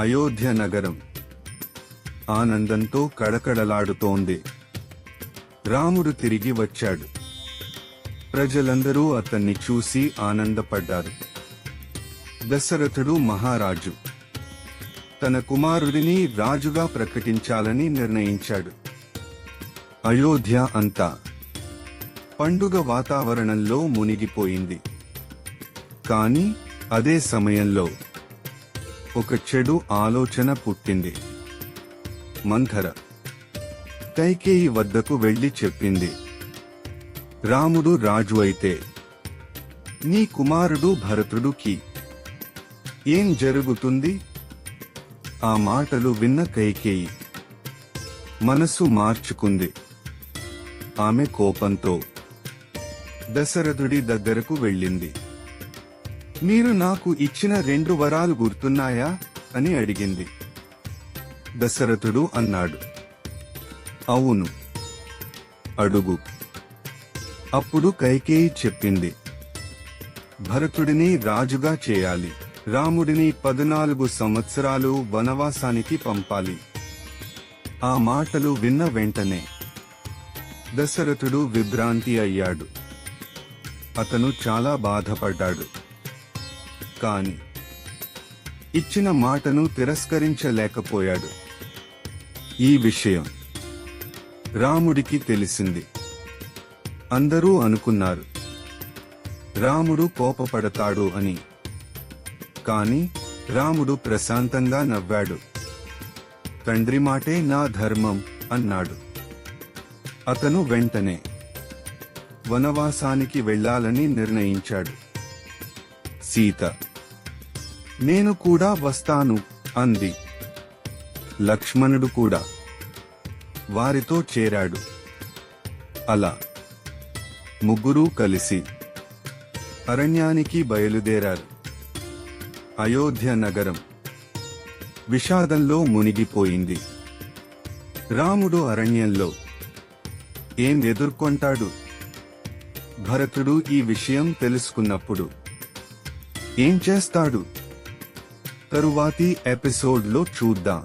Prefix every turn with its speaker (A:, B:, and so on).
A: అయోధ్య నగరం ఆనందంతో కడకడలాడుతోంది. రాముడు తిరిగి వచ్చాడు. ప్రజలందరూ అతన్ని చూసి ఆనందపడ్డారు. దశరథుడు మహారాజు తన కుమారుడిని రాజుగా ప్రకటించాలని నిర్ణయించాడు. అయోధ్య అంతా పండుగ వాతావరణంలో మునిగిపోయింది. కాని అదే సమయంలో ఒక చెడు ఆలోచన పుట్టింది. మంథర కైకేయి వద్దకు వెళ్లి చెప్పింది, రాముడు రాజు అయితే నీ కుమారుడు భరతుడుకి ఏం జరుగుతుంది? ఆ మాటలు విన్న కైకేయి మనసు మార్చుకుంది. ఆమె కోపంతో దశరథుడి దగ్గరకు వెళ్ళింది. మీరు నాకు ఇచ్చిన 2 వరాలు గుర్తున్నాయా అని అడిగింది. దశరథుడు అన్నాడు, అవును, అడుగు. అప్పుడు కైకేయి చెప్పింది, భరతుడిని రాజుగా చేయాలి, రాముడిని 14 సంవత్సరాలు వనవాసానికి పంపాలి. ఆ మాటలు విన్న వెంటనే దశరథుడు విభ్రాంతి అయ్యాడు. అతను చాలా బాధపడ్డాడు. కాని ఇచ్చిన మాటను తిరస్కరించలేకపోయాడు. ఈ విషయం రాముడికి తెలిసింది. అందరూ అనుకున్నారు రాముడు కోపపడతాడు అని. కాని రాముడు ప్రశాంతంగా నవ్వాడు. తండ్రి మాటే నా ధర్మం అన్నాడు. అతను వెంటనే వనవాసానికి వెళ్లాలని నిర్ణయించాడు. సీత నేను కూడా వస్తాను అంది. లక్ష్మణుడు కూడా వారితో చేరాడు. అలా ముగ్గురూ కలిసి అరణ్యానికి బయలుదేరారు. అయోధ్య నగరం విషాదంలో మునిగిపోయింది. రాముడు అరణ్యంలో ఏం ఎదుర్కొంటాడు? భరతుడు ఈ విషయం తెలుసుకున్నప్పుడు ఏం చేస్తాడు? తరువాతి ఎపిసోడ్లో చూద్దాం.